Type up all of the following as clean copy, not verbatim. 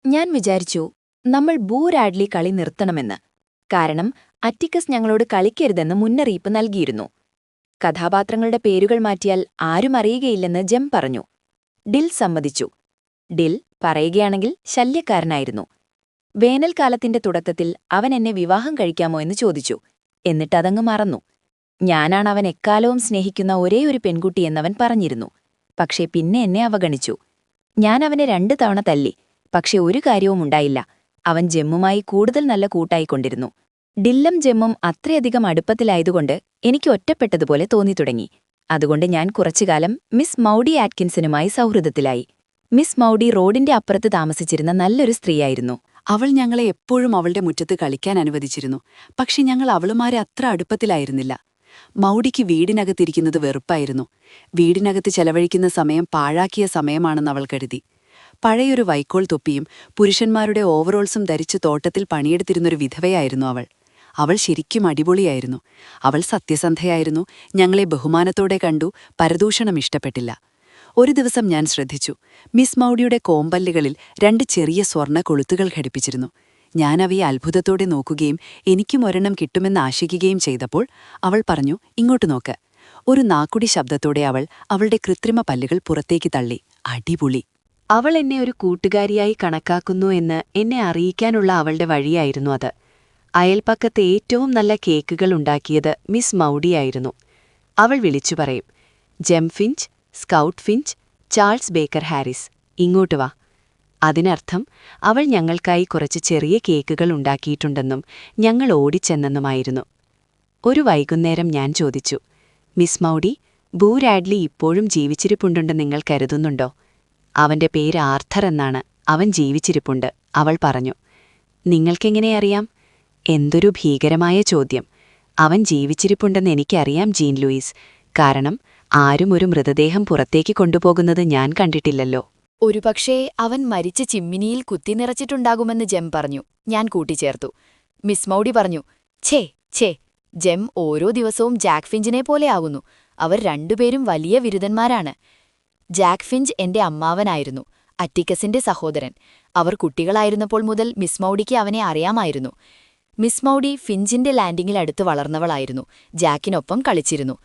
ഞാൻ വിചാരിച്ചു നമ്മൾ ബൂ രാഡ്ലി കളി നിർത്തണമെന്ന്. കാരണം അറ്റിക്കസ് ഞങ്ങളോട് കളിക്കരുതെന്ന് മുന്നറിയിപ്പ് നൽകിയിരുന്നു. കഥാപാത്രങ്ങളുടെ പേരുകൾ മാറ്റിയാൽ ആരും അറിയുകയില്ലെന്ന് ജെം പറഞ്ഞു. ഡിൽ സമ്മതിച്ചു. ഡിൽ പറയുകയാണെങ്കിൽ ശല്യക്കാരനായിരുന്നു. വേനൽക്കാലത്തിന്റെ തുടക്കത്തിൽ അവൻ എന്നെ വിവാഹം കഴിക്കാമോ എന്ന് ചോദിച്ചു. എന്നിട്ടതങ്ങ് മറന്നു. ഞാനാണവൻ എക്കാലവും സ്നേഹിക്കുന്ന ഒരേയൊരു പെൺകുട്ടിയെന്നവൻ പറഞ്ഞിരുന്നു. പക്ഷേ പിന്നെ എന്നെ അവഗണിച്ചു. ഞാൻ അവനെ 2 തവണ തല്ലി. പക്ഷെ ഒരു കാര്യവും ഉണ്ടായില്ല. അവൻ ജെമ്മുമായി കൂടുതൽ നല്ല കൂട്ടായിക്കൊണ്ടിരുന്നു. ഡില്ലും ജെമ്മും അത്രയധികം അടുപ്പത്തിലായതുകൊണ്ട് എനിക്ക് ഒറ്റപ്പെട്ടതുപോലെ തോന്നിത്തുടങ്ങി. അതുകൊണ്ട് ഞാൻ കുറച്ചുകാലം മിസ് മൗഡി ആറ്റ്കിൻസനുമായി സൗഹൃദത്തിലായി. മിസ് മൗഡി റോഡിന്റെ അപ്പുറത്ത് താമസിച്ചിരുന്ന നല്ലൊരു സ്ത്രീയായിരുന്നു. അവൾ ഞങ്ങളെ എപ്പോഴും അവളുടെ മുറ്റത്ത് കളിക്കാൻ അനുവദിച്ചിരുന്നു. പക്ഷെ ഞങ്ങൾ അവളുമാരെ അത്ര അടുപ്പത്തിലായിരുന്നില്ല. മൗഡിക്ക് വീടിനകത്തിരിക്കുന്നത് വെറുപ്പായിരുന്നു. വീടിനകത്ത് ചെലവഴിക്കുന്ന സമയം പാഴാക്കിയ സമയമാണെന്ന് അവൾ കരുതി. പഴയൊരു വൈക്കോൽ തൊപ്പിയും പുരുഷന്മാരുടെ ഓവറോൾസും ധരിച്ച് തോട്ടത്തിൽ പണിയെടുത്തിരുന്നൊരു വിധവയായിരുന്നു അവൾ. അവൾ ശരിക്കും അടിപൊളിയായിരുന്നു. അവൾ സത്യസന്ധയായിരുന്നു. ഞങ്ങളെ ബഹുമാനത്തോടെ കണ്ടു. പരദൂഷണം ഇഷ്ടപ്പെട്ടില്ല. ഒരു ദിവസം ഞാൻ ശ്രദ്ധിച്ചു. മിസ് മൗഡിയുടെ കോമ്പല്ലുകളിൽ 2 ചെറിയ സ്വർണ്ണ കൊളുത്തുകൾ ഘടിപ്പിച്ചിരുന്നു. ഞാൻ അവയെ അത്ഭുതത്തോടെ നോക്കുകയും എനിക്കും ഒരെണ്ണം കിട്ടുമെന്ന് ആശിക്കുകയും ചെയ്തപ്പോൾ അവൾ പറഞ്ഞു, "ഇങ്ങോട്ട് നോക്ക്." ഒരു നാക്കുടി ശബ്ദത്തോടെ അവൾ അവളുടെ കൃത്രിമ പല്ലുകൾ പുറത്തേക്ക് തള്ളി. അടിപൊളി. അവൾ എന്നെ ഒരു കൂട്ടുകാരിയായി കണക്കാക്കുന്നു എന്ന് എന്നെ അറിയിക്കാനുള്ള അവളുടെ വഴിയായിരുന്നു അത്. അയൽപ്പക്കത്തെ ഏറ്റവും നല്ല കേക്കുകൾ ഉണ്ടാക്കിയത് മിസ് മൗഡിയായിരുന്നു. അവൾ വിളിച്ചു പറയും, "Jem Finch, Scout Finch, Charles Baker Harris, ഇങ്ങോട്ട് വാ." അതിനർത്ഥം അവൾ ഞങ്ങൾക്കായി കുറച്ച് ചെറിയ കേക്കുകൾ ഉണ്ടാക്കിയിട്ടുണ്ടെന്നും ഞങ്ങൾ ഓടിച്ചെന്നെന്നുമായിരുന്നു. ഒരു വൈകുന്നേരം ഞാൻ ചോദിച്ചു, "മിസ് മൗഡി, ബൂ രാഡ്ലി ഇപ്പോഴും ജീവിച്ചിരിപ്പുണ്ടെന്ന് നിങ്ങൾ കരുതുന്നുണ്ടോ?" "അവന്റെ പേര് ആർഥർ എന്നാണ്. അവൻ ജീവിച്ചിരിപ്പുണ്ട്," അവൾ പറഞ്ഞു. "നിങ്ങൾക്കെങ്ങനെ അറിയാം?" എന്തൊരു ഭീകരമായ ചോദ്യം. "അവൻ ജീവിച്ചിരിപ്പുണ്ടെന്ന് എനിക്കറിയാം ജീൻ ലൂയിസ്. കാരണം ആരും ഒരു മൃതദേഹം പുറത്തേക്ക് കൊണ്ടുപോകുന്നത് ഞാൻ കണ്ടിട്ടില്ലല്ലോ." ഒരുപക്ഷേ അവൻ മരിച്ച ചിമ്മിനിയിൽ കുത്തിനിറച്ചിട്ടുണ്ടാകുമെന്ന് ജെം പറഞ്ഞു. ഞാൻ കൂട്ടിച്ചേർത്തു. മിസ് മൗഡി പറഞ്ഞു, ഛേ, ജെം ഓരോ ദിവസവും ജാക്ക് ഫിഞ്ചിനെ പോലെയാകുന്നു. അവർ രണ്ടുപേരും വലിയ വിരുദ്ധന്മാരാണ്. ജാക്ക് ഫിഞ്ച് എന്റെ അമ്മാവനായിരുന്നു, അറ്റിക്കസിന്റെ സഹോദരൻ. അവർ കുട്ടികളായിരുന്നപ്പോൾ മുതൽ മിസ് മൗഡിക്ക് അവനെ അറിയാമായിരുന്നു. മിസ് മൗഡി ഫിഞ്ചിന്റെ ലാൻഡിങ്ങിലടുത്ത് വളർന്നവളായിരുന്നു. ജാക്കിനൊപ്പം കളിച്ചിരുന്നു.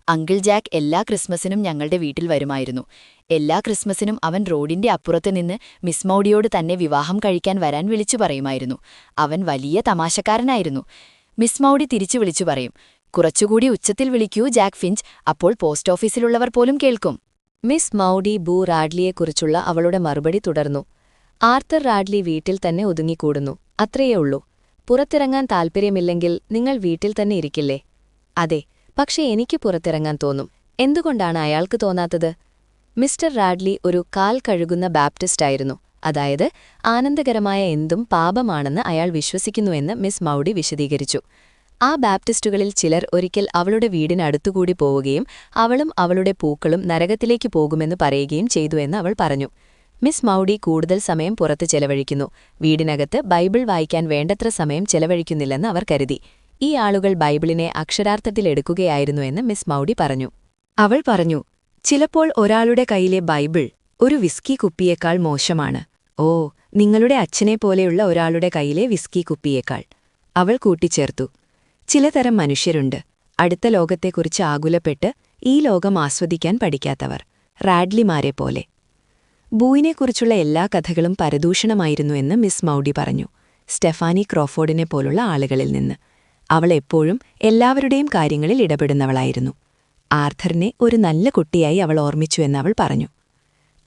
അങ്കിൾ ജാക്ക് എല്ലാ ക്രിസ്മസിനും ഞങ്ങളുടെ വീട്ടിൽ വരുമായിരുന്നു. എല്ലാ ക്രിസ്മസിനും അവൻ റോഡിന്റെ അപ്പുറത്ത് നിന്ന് മിസ് മൗഡിയോട് തന്നെ വിവാഹം കഴിക്കാൻ വരാൻ വിളിച്ചു പറയുമായിരുന്നു. അവൻ വലിയ തമാശക്കാരനായിരുന്നു. മിസ് മൗഡി തിരിച്ചു വിളിച്ചു പറയും, "കുറച്ചുകൂടി ഉച്ചത്തിൽ വിളിക്കൂ ജാക്ക് ഫിഞ്ച്, അപ്പോൾ പോസ്റ്റ് ഓഫീസിലുള്ളവർ പോലും കേൾക്കും." മിസ് മൗഡി ബൂ റാഡ്ലിയെക്കുറിച്ചുള്ള അവളുടെ മറുപടി തുടർന്നു. "ആർത്തർ റാഡ്ലി വീട്ടിൽ തന്നെ ഒതുങ്ങിക്കൂടുന്നു, അത്രയേ ഉള്ളൂ. പുറത്തിറങ്ങാൻ താൽപ്പര്യമില്ലെങ്കിൽ നിങ്ങൾ വീട്ടിൽ തന്നെ ഇരിക്കില്ലേ?" "അതെ, പക്ഷേ എനിക്ക് പുറത്തിറങ്ങാൻ തോന്നും." "എന്തുകൊണ്ടാണ് അയാൾക്ക് തോന്നാത്തത്?" മിസ്റ്റർ റാഡ്ലി ഒരു കാൽ കഴുകുന്ന ബാപ്റ്റിസ്റ്റായിരുന്നു. അതായത് ആനന്ദകരമായ എന്തും പാപമാണെന്ന് അയാൾ വിശ്വസിക്കുന്നുവെന്ന് മിസ് മൗഡി വിശദീകരിച്ചു. ആ ബാപ്റ്റിസ്റ്റുകളിൽ ചിലർ ഒരിക്കൽ അവളുടെ വീടിനടുത്തുകൂടി പോവുകയും അവളും അവളുടെ പൂക്കളും നരകത്തിലേക്ക് പോകുമെന്ന് പറയുകയും ചെയ്തു എന്ന് അവൾ പറഞ്ഞു. മിസ് മൗഡി കൂടുതൽ സമയം പുറത്ത് ചെലവഴിക്കുന്നു. വീടിനകത്ത് ബൈബിൾ വായിക്കാൻ വേണ്ടത്ര സമയം ചെലവഴിക്കുന്നില്ലെന്ന് അവർ കരുതി. ഈ ആളുകൾ ബൈബിളിനെ അക്ഷരാർത്ഥത്തിലെടുക്കുകയായിരുന്നുവെന്ന് മിസ് മൗഡി പറഞ്ഞു. അവൾ പറഞ്ഞു, "ചിലപ്പോൾ ഒരാളുടെ കയ്യിലെ ബൈബിൾ ഒരു വിസ്കി കുപ്പിയേക്കാൾ മോശമാണ്. ഓ, നിങ്ങളുടെ അച്ഛനെപ്പോലെയുള്ള ഒരാളുടെ കയ്യിലെ വിസ്കി കുപ്പിയേക്കാൾ." അവൾ കൂട്ടിച്ചേർത്തു, "ചിലതരം മനുഷ്യരുണ്ട്, അടുത്ത ലോകത്തെക്കുറിച്ച് ആകുലപ്പെട്ട് ഈ ലോകം ആസ്വദിക്കാൻ പഠിക്കാത്തവർ, റാഡ്ലിമാരെ പോലെ." ബൂയിനെക്കുറിച്ചുള്ള എല്ലാ കഥകളും പരദൂഷണമായിരുന്നുവെന്ന് മിസ് മൗഡി പറഞ്ഞു, സ്റ്റെഫാനി ക്രോഫോർഡിനെ പോലുള്ള ആളുകളിൽ നിന്ന്. അവൾ എപ്പോഴും എല്ലാവരുടെയും കാര്യങ്ങളിൽ ഇടപെടുന്നവളായിരുന്നു. ആർഥറിനെ ഒരു നല്ല കുട്ടിയായി അവൾ ഓർമ്മിച്ചുവെന്ന് അവൾ പറഞ്ഞു.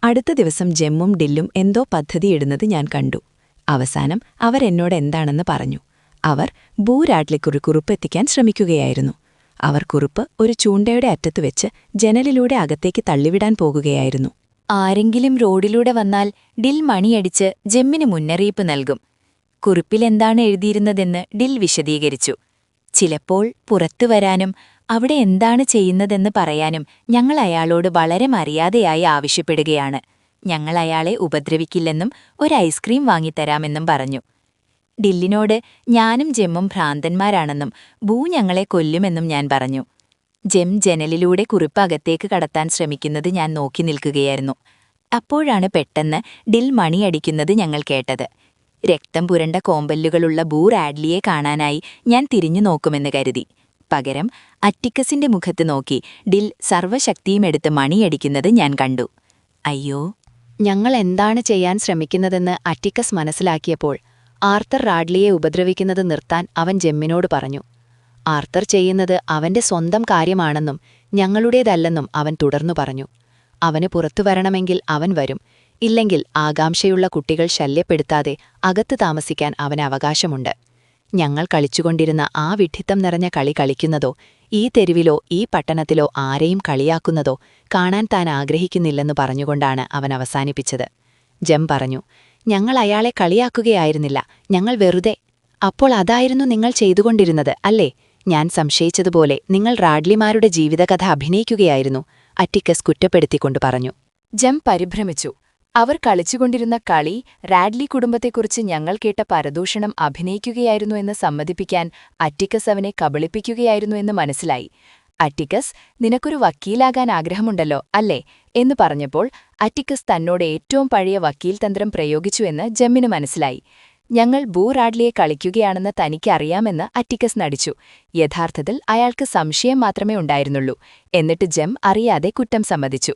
അടുത്ത ദിവസം ജെമ്മും ഡില്ലും എന്തോ പദ്ധതിയിടുന്നത് ഞാൻ കണ്ടു. അവസാനം അവരെന്നോട് എന്താണെന്ന് പറഞ്ഞു. അവർ ബൂ രാഡ്ലിക്കൊരു കുറിപ്പെത്തിക്കാൻ ശ്രമിക്കുകയായിരുന്നു. അവർ കുറിപ്പ് ഒരു ചൂണ്ടയുടെ അറ്റത്ത് വെച്ച് ജനലിലൂടെ അകത്തേക്ക് തള്ളിവിടാൻ പോകുകയായിരുന്നു. ആരെങ്കിലും റോഡിലൂടെ വന്നാൽ ഡിൽ മണിയടിച്ച് ജെമ്മിന് മുന്നറിയിപ്പ് നൽകും. കുറിപ്പിലെന്താണ് എഴുതിയിരുന്നതെന്ന് ഡിൽ വിശദീകരിച്ചു. ചിലപ്പോൾ പുറത്തുവരാനും അവിടെ എന്താണ് ചെയ്യുന്നതെന്ന് പറയാനും ഞങ്ങൾ അയാളോട് വളരെ മര്യാദയായി ആവശ്യപ്പെടുകയാണ്. ഞങ്ങൾ അയാളെ ഉപദ്രവിക്കില്ലെന്നും ഒരു ഐസ്ക്രീം വാങ്ങിത്തരാമെന്നും പറഞ്ഞു. ഡില്ലിനോട് ഞാനും ജെമ്മും ഭ്രാന്തന്മാരാണെന്നും ബൂ ഞങ്ങളെ കൊല്ലുമെന്നും ഞാൻ പറഞ്ഞു. ജെം ജനലിലൂടെ കുറിപ്പ് അകത്തേക്ക് കടത്താൻ ശ്രമിക്കുന്നത് ഞാൻ നോക്കി നിൽക്കുകയായിരുന്നു. അപ്പോഴാണ് പെട്ടെന്ന് ഡിൽ മണിയടിക്കുന്നത് ഞങ്ങൾ കേട്ടത്. രക്തം പുരണ്ട കോമ്പല്ലുകളുള്ള ബൂർ ആഡ്ലിയെ കാണാനായി ഞാൻ തിരിഞ്ഞു നോക്കുമെന്ന് കരുതി. പകരം അറ്റിക്കസിന്റെ മുഖത്ത് നോക്കി ഡിൽ സർവ്വശക്തിയുമെടുത്ത് മണിയടിക്കുന്നത് ഞാൻ കണ്ടു. അയ്യോ! ഞങ്ങൾ എന്താണ് ചെയ്യാൻ ശ്രമിക്കുന്നതെന്ന് അറ്റിക്കസ് മനസ്സിലാക്കിയപ്പോൾ ആർത്തർ റാഡ്ലിയെ ഉപദ്രവിക്കുന്നത് നിർത്താൻ അവൻ ജെമ്മിനോട് പറഞ്ഞു. ആർത്തർ ചെയ്യുന്നത് അവന്റെ സ്വന്തം കാര്യമാണെന്നും ഞങ്ങളുടേതല്ലെന്നും അവൻ തുടർന്നു പറഞ്ഞു. അവന് പുറത്തു വരണമെങ്കിൽ അവൻ വരും, ഇല്ലെങ്കിൽ ആകാംക്ഷയുള്ള കുട്ടികൾ ശല്യപ്പെടുത്താതെ അകത്ത് താമസിക്കാൻ അവന് അവകാശമുണ്ട്. ഞങ്ങൾ കളിച്ചുകൊണ്ടിരുന്ന ആ വിഡ്ഢിത്തം നിറഞ്ഞ കളി കളിക്കുന്നതോ ഈ തെരുവിലോ ഈ പട്ടണത്തിലോ ആരെയും കളിയാക്കുന്നതോ കാണാൻ താൻ ആഗ്രഹിക്കുന്നില്ലെന്ന് പറഞ്ഞുകൊണ്ടാണ് അവൻ അവസാനിപ്പിച്ചത്. ജെം പറഞ്ഞു, ഞങ്ങൾ അയാളെ കളിയാക്കുകയായിരുന്നില്ല, ഞങ്ങൾ വെറുതെ. അപ്പോൾ അതായിരുന്നു നിങ്ങൾ ചെയ്തുകൊണ്ടിരുന്നത് അല്ലേ? ഞാൻ സംശയിച്ചതുപോലെ നിങ്ങൾ റാഡ്ലിമാരുടെ ജീവിതകഥ അഭിനയിക്കുകയായിരുന്നു, അറ്റിക്കസ് കുറ്റപ്പെടുത്തിക്കൊണ്ട് പറഞ്ഞു. ജെം പരിഭ്രമിച്ചു. അവർ കളിച്ചുകൊണ്ടിരുന്ന കളി റാഡ്ലി കുടുംബത്തെക്കുറിച്ച് ഞങ്ങൾ കേട്ട പരദൂഷണം അഭിനയിക്കുകയായിരുന്നു എന്ന് സമ്മതിപ്പിക്കാൻ അറ്റിക്കസ് അവനെ കബളിപ്പിക്കുകയായിരുന്നു എന്ന് മനസ്സിലായി. അറ്റിക്കസ്, നിനക്കൊരു വക്കീലാകാൻ ആഗ്രഹമുണ്ടല്ലോ അല്ലേ എന്ന് പറഞ്ഞപ്പോൾ അറ്റിക്കസ് തന്നോട് ഏറ്റവും പഴയ വക്കീൽ തന്ത്രം പ്രയോഗിച്ചു എന്ന് ജെമ്മിന് മനസ്സിലായി. ഞങ്ങൾ ബൂർ ആഡ്ലിയെ കളിക്കുകയാണെന്ന് തനിക്കറിയാമെന്ന് അറ്റിക്കസ് നടിച്ചു. യഥാർത്ഥത്തിൽ അയാൾക്ക് സംശയം മാത്രമേ ഉണ്ടായിരുന്നുള്ളൂ. എന്നിട്ട് ജെം അറിയാതെ കുറ്റം സമ്മതിച്ചു.